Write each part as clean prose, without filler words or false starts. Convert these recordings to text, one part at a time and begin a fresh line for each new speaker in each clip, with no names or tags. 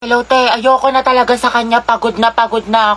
Hello, te. Ayoko na talaga sa kanya. Pagod na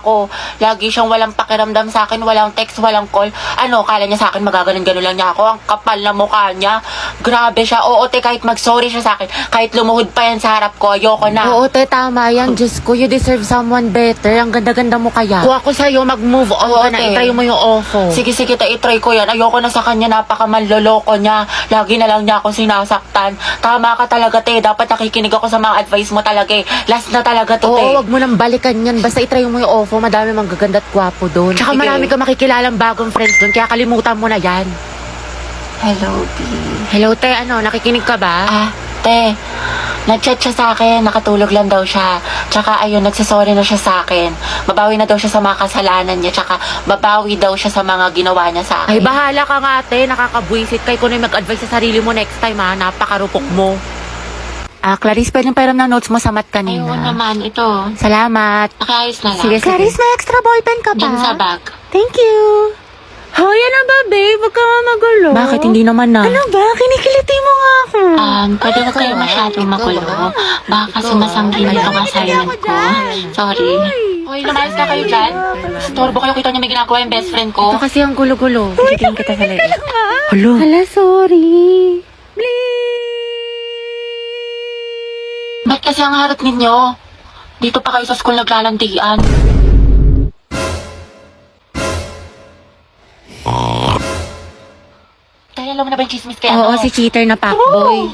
ako. Lagi siyang walang pakiramdam sa akin. Walang text, walang call. Ano, kala niya sa akin magaganon-ganon lang niya ako. Ang kapal na mukha niya. Grabe siya. Oo, te, kahit mag-sorry siya sa akin. Kahit lumuhod pa yan sa harap ko. Ayoko na.
Oo, te, tama yan. Diyos ko, you deserve someone better. Ang ganda-ganda mo kaya.
Kung ako sa'yo, mag-move on
Oo,
ka na.
te.
I-try mo yung ofo. Sige, te, i-try ko yan. Ayoko na sa kanya. Napakamanloloko niya. Lagi na lang niya akong sinasaktan. Tama ka talaga, te. Dapat nakikinig ako sa mga advice mo talaga eh. Last na talaga to, te.
Oo, wag mo nang balikan yan. Basta itry mo yung ofo. Madami mang gaganda at gwapo doon. Tsaka
Sige.
marami ka makikilalang bagong friends doon. Kaya kalimutan mo na yan.
Hello, B.
Hello, te. Ano, nakikinig ka ba?
Te, nag-chat siya sa akin, nakatulog lang daw siya. Tsaka ayun, nagsasorry na siya sa akin. Babawi na daw siya sa mga kasalanan niya, tsaka babawi daw siya sa mga ginawa niya sa akin.
Ay, bahala ka nga, te. Nakakabwisit. Kay ko na mag-advise sa sarili mo next time, ha. Napakarupok mo. Clarice, pwedeng pairam ng notes mo sa mat kanina.
Ayun naman, ito.
Salamat.
Nakaayos na lang.
Sige, Clarice, may extra ballpen ka ba?
Diyan sa bag.
Thank you. Hoy, ano ba, babe? Huwag ka nga magulo.
Bakit hindi naman na?
Ano ba? Kinikiliti mo nga ako.
Pwede ko kayo masyadong magulo. Baka kasi masangkin na itong assignment ko. Sorry. Hoy, lumayas na kayo dyan. Storbo kayo, kita niyo may ginagawa yung best friend ko.
Ito kasi ang gulo-gulo. Titingin kita sa leeg. Hulo. Hala, sorry.
Ba't kasi ang harap ninyo? Dito pa kayo sa school naglalandian. Tayo, alam mo na ba yung chismis kaya
Oo, si cheater na fuckboy.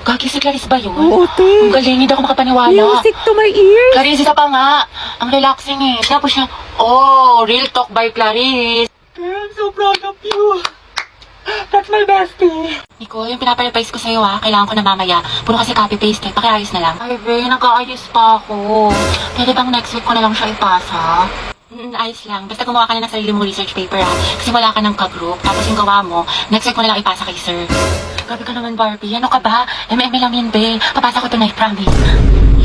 Gagi si Clarice ba yun?
Oo, te.
Ang galing, hindi ako makapaniwala.
Music to my ears.
Clarice, isa pa nga. Ang relaxing eh. Tapos siya, real talk by Clarice. I'm so proud of you. That's my bestie. Nico, yung pinapareplies ko sa'yo kailangan ko na mamaya. Puro kasi copy-paste pakiayos na lang. Ay, be, nag-aayos pa ako. Pwede bang next week ko na lang siya ipasa? Ayos lang. Basta gumawa ka na ng sarili mong research paper Kasi wala ka ng ka-group. Tapos yung gawa mo, next week mo na lang ipasa kay sir. Grabe ka naman, Barbie. Ano ka ba? MM lang yan, be. Papasa ko tonight, promise.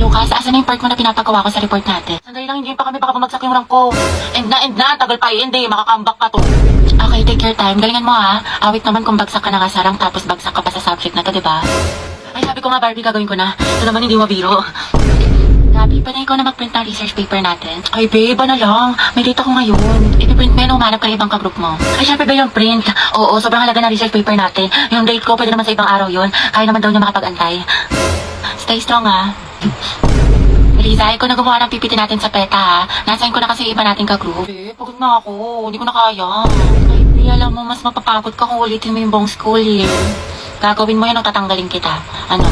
Lucas, asan na yung part mo na pinapagawa ko sa report natin? Sandali lang, hindi pa kami baka bumagsak yung rank ko. End na. Tagal pa hindi. Makakambak ka to. Okay, take your time. Galingan mo Awit naman kung bagsak ka na kasarang tapos bagsak ka pa sa subject na to, diba? Ay, sabi ko nga, Barbie, gagawin ko na. Ito naman hindi mabiro. Gabi, pwede ikaw na mag-print ng research paper natin. Ay, babe, ano lang. May date ako ngayon. I-print mo yun, umanap ka na ibang ka-group mo. Ay, syempre ba yung print? Oo, sobrang halaga ng research paper natin. Yung date ko, pwede naman sa ibang araw yun. Kaya naman daw niya makapag-antay. Stay strong, Liza, ikaw na gumawa ng PPT natin sa PETA, Nasayin ko na kasi iba natin ka-group. Eh, pagod na ako. Hindi ko na kaya. Ay, alam mo, mas mapapagod ka kung ulitin mo yung buong school year. Gagawin mo yan o tatanggalin kita. Ano?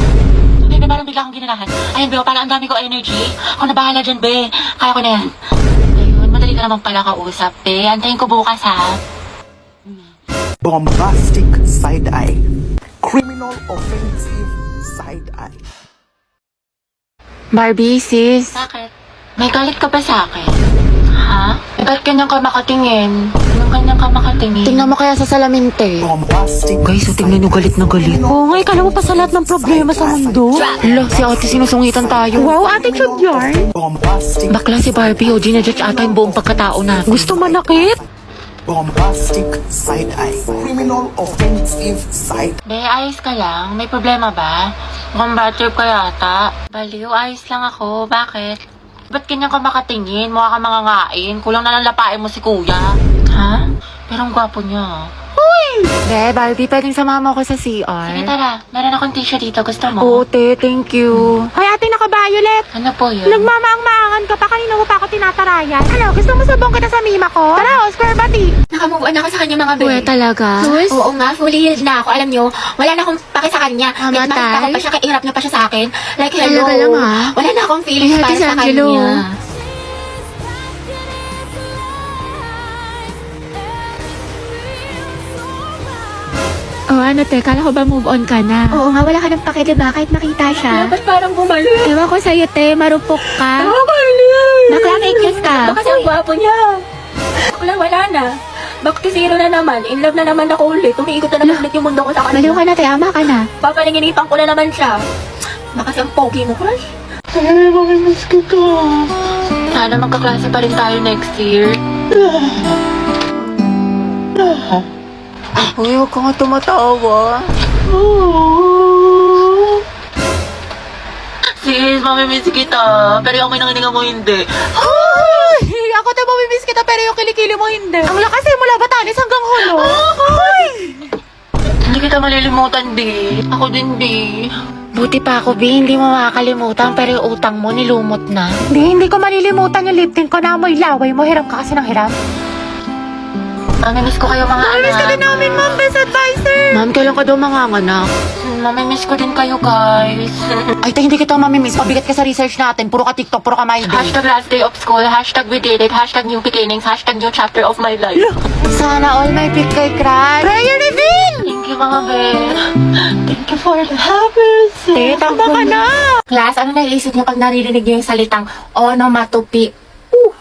Bebe, parang bigla akong ginanahan. Ayun, Beo, parang ang dami ko energy. Ako na bahala dyan, Be. Kaya ko na yan. Ayun, madali ka naman pala kausap, Be. Antayin ko bukas,
Bombastic side eye. Criminal offensive side eye.
Barbie, sis.
Bakit? May galit ka ba sa akin? Ha? Ba't ganyan ka makatingin? Anong ganyan ka makatingin?
Tingnan mo kaya sa salamin, te.
Bombastic.
Guys, tingnan nyo galit na galit. Oo nga, kala mo pa sa lahat ng problema sa mundo. Hala, si ate sinusungitan tayo. Wow, attitude yarn.
Bombastic.
Bakla si Barbie, ginajudge ata yung buong pagkatao na. Gusto manakit?
Bombastic side eye. Criminal offensive side.
Be, ayos ka lang? May problema ba? Mukhang bad trip ka yata. Baliw, ayos lang ako. Bakit? Ba't ganyan ka makatingin? Mukha ka mangangain. Kulang na lang lapain mo si kuya. Ha? Pero ang gwapo niya.
Be, Barbie, pwedeng samahan mo ako sa CR?
Sige, tara. Meron akong tissue dito. Gusto mo?
Oo, te, thank you. Hoy, ate, naka-violet.
Ano po yun?
Nagmamaang-maangan ka pa, kanina mo pa ako tinatarayan. Ano, gusto mo sabong kita sa mima ko? Tara, Oscar Bati.
Nakamove on ako sa kanya mga
Uwe, talaga?
Oo nga, fully healed na ako. Alam nyo, wala na akong pake sa kanya.
Tama,
Kahit makita ko
tay.
pa siya, kahirap na pa siya sa akin. Like, hello.
Talaga lang,
Wala na akong feelings
Ay,
para
Ate
sa
Angelo.
kanya.
Oh, ano, te, kala ko ba move on ka na?
Oo nga, wala ka ng pake, diba? Kahit makita siya.
Ba't parang bumalik?
Ewan ko sa'yo, te, marupok ka.
Bakla fake news ka.
Baka ang gwapo niya. Wala na. Back to zero na naman. In love na naman ako ulit. Umiikot na naman ulit yung mundo ko sa
Baliw
kanya.
ka na, te. Ama ka na.
Papalinginipan ko na naman siya. Baka ang pogi mo, crush. Sana magkaklase pa rin tayo next year.
Uy, huwag ka nga tumatawa.
Sis, mamimiss kita. Pero yung may nangininga mo hindi.
Ay! Ako tayo mamimiss kita pero yung kilikili mo hindi. Ang lakas eh, mula Batanes hanggang Hulo. Ay!
Hindi kita malilimutan, di. Ako din, di.
Buti pa ako, B. Hindi mo makakalimutan pero yung utang mo nilumot na. Hindi ko malilimutan yung lip tint ko na amoy laway mo. Hiram ka kasi ng hiram.
Mamimiss ko kayo, mga anak.
Mamimiss ka din namin, ma'am. Best advisor. Ma'am, kailan ka daw manganganak?
Mamimiss ko din kayo, guys.
Ay, tayo hindi kita mamimiss. Pabigat ka sa research natin. Puro ka TikTok, puro ka my day.
Hashtag last day of school, hashtag we did it, hashtag new beginnings, hashtag new chapter of my life.
Sana all may pick kay crush. Prayer reveal!
Thank you, mga Ben. Thank you for the happiness.
Tama ka na! Class, ano naiisip niyo pag naririnig niyo yung salitang onomatopoeia?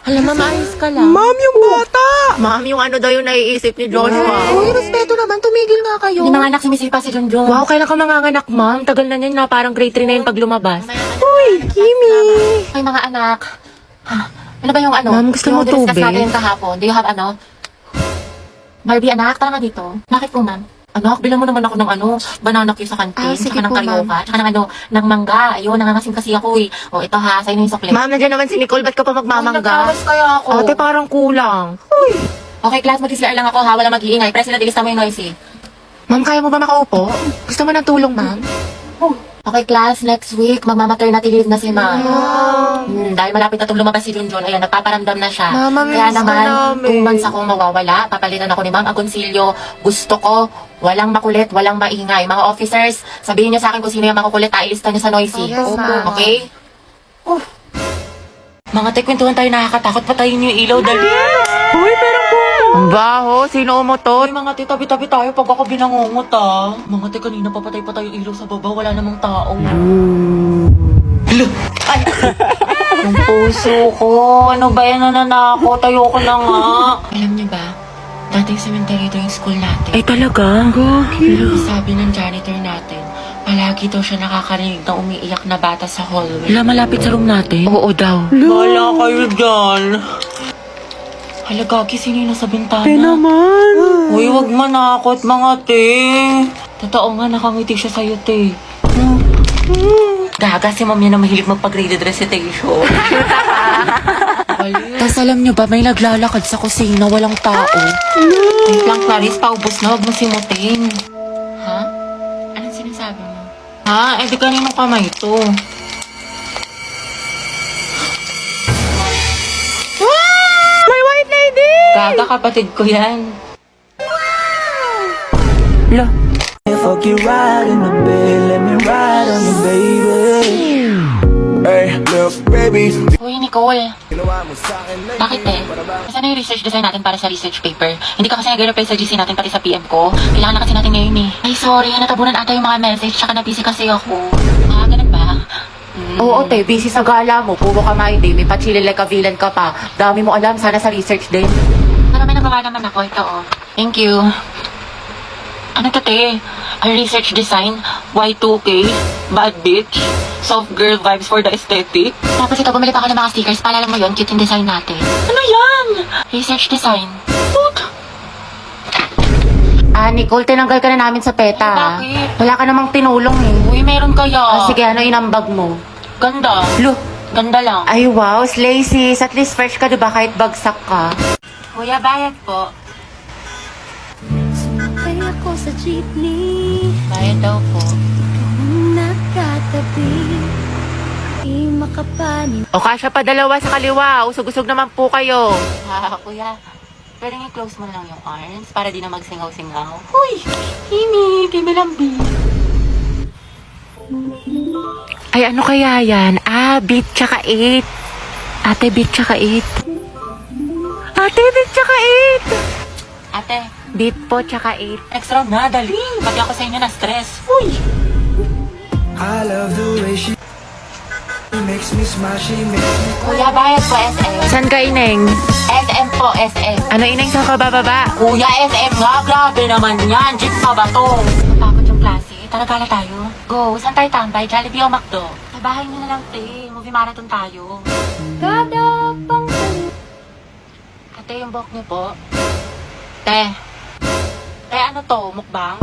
Alam, ma'am, ayos ka lang.
Ma'am, yung bata!
Ma'am, yung ano daw yung naiisip ni Joshua. Uy, respeto naman. Tumigil nga kayo. Hindi mga anak sumisipa si Junjun. Wow, kailan ka manganganak, ma'am? Tagal na niyan na parang grade 3 na yun pag lumabas.
Uy, Kimi.
Ay, mga anak. Ano ba yung ano?
Ma'am, gusto mo
Yung
tubig?
diniscuss natin kahapon. Do you have ano? Barbie, anak, tara nga dito. Bakit po, ma'am? Anak, bilang mo naman ako ng ano, banana cue sa kantin,
sige
tsaka ng
po,
karyoka, tsaka ng ano, ng mangga. Ayun, nangangasim kasi ako eh. O, ito ha, sa'yo na yung sukli. Ma'am, nandiyan naman si Nicole, ba't ka pa magmamangga?
Nagkawas kaya ako.
Ate, parang kulang. Okay, class, mag-isla lang ako ha, wala mag-iingay. President, ilista mo yung noisy. Ma'am, kaya mo ba makaupo? Gusto mo ng tulong, ma'am? Okay, class, next week, magmamaternity leave na si ma'am. Dahil malapit na itong lumabas si Junjun, ayan, nagpaparamdam na siya.
Mama,
Kaya
miss ka
naman,
namin.
2 months akong mawawala. Papalitan ako ni Ma'am Agoncillo. Gusto ko, walang makulit, walang maingay. Mga officers, sabihin niyo sa akin kung sino yung makukulit, ilista niyo sa noisy.
Yes, ma'am.
Okay? Mga te, kwentuhan tayo nakakatakot. Patayin niyo yung ilaw, dali. Uy, pero ang baho, sino umutot? Uy, mga te, tabi-tabi tayo pag ako binangungot ah. Mga te, kanina papatay pa tayo yung ilaw sa baba, wala namang tao. Ay! Yung puso ko, ano ba yan, nananakot? Ayoko na nga. Alam niyo ba, dati yung cemetery ito yung school natin. Ay talaga? Sabi ng janitor natin, palagi daw siya nakakarinig na umiiyak na bata sa hallway. Wala, malapit sa room natin? Oo daw. Wala kayo dyan. Hala, Gagi, sino yung nasa bintana?
naman!
Uy, wag manakot, mga te. Totoo nga, nakangiti siya sa'yo, te. Gaga, si ma'am yan na mahilig magpag-graded recitation. Tapos alam nyo ba, may naglalakad sa kusina, walang tao. Wait lang, Clarice, paubos na, wag mo simutin. Ha? Anong sinasabi mo? Ha? Eh, di kaninong kamay to?
My white lady!
Gaga, kapatid ko yan. Lo.
Fuck you right in the bed, let me ride on you, baby. Hey, look, baby.
Uy, Nicole. Bakit eh? Kasi yung research design natin para sa research paper. Hindi ka kasi nag-reply sa GC natin pati sa PM ko. Kailangan na kasi natin ngayon eh. Ay, sorry. Natabunan ata yung mga message. Tsaka na-busy kasi ako. Ah, ganun ba? Oo, te. Busy sa gala mo. Puro ka my day. May pa-chili like a villain ka pa. Dami mo alam. Sana sa research din. Pero may nagawa naman ako. Ito, oh. Thank you. Ano to, te? Research design, Y2K, bad bitch, soft girl vibes for the aesthetic. Tapos ito, bumili pa ako ng mga stickers. Paalala mo yun, cute yung design natin. Ano yan? Research design. Nicole, tinanggal ka na namin sa PETA.
Bakit?
Wala ka namang tinulong eh.
Uy, meron kaya.
Sige, ano inambag mo?
Ganda.
Lo,
Ganda lang.
ay wow, slay sis. At least fresh ka diba kahit bagsak ka.
Kuya, bayad po.
Kaya ako sa jeepney,
Bayad daw po.
nakatabi, di makapanin.
O kasya pa dalawa sa kaliwa. Usog-usog naman po kayo. Kuya, pwede nga close mo lang yung arms para di na magsingaw-singaw.
Uy, Kimi, Kimilambi.
Ay, ano kaya yan? Beat tsaka 8. Ate, beat tsaka 8. Ate, beat tsaka 8. Ate, beat po tsaka 8.
Next round na, dali. Pati ako sa inyo na stress. Uy.
I love the way she makes me smile, she makes me.
Kuya, bayad po, SM.
San ka, Ineng?
SM po, SM.
Ano, Ineng, saan ka bababa?
Kuya, SM nga. Grabe naman yan. Jeep pa ba to?
Napakot yung klase. Tara, gala tayo.
Go, saan tayo tambay? Jollibee o McDo?
Sa bahay nyo na lang, te. Movie marathon tayo.
Kada pang
Ate, yung buhok niyo po. Te. Te, ano to? Mukbang?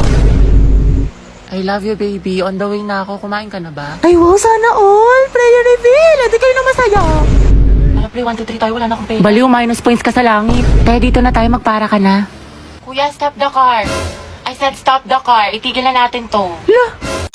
I love you, baby. On the way na ako. Kumain ka na ba?
Ay, wow, sana all. Prayer reveal. Hindi kayo na masaya.
Ano, play 1, 2, 3 tayo. Wala na akong pera.
Baliw, minus points ka sa langit. Tayo dito na tayo, magpara ka na.
Kuya, stop the car. I said stop the car. Itigil na natin to.
La,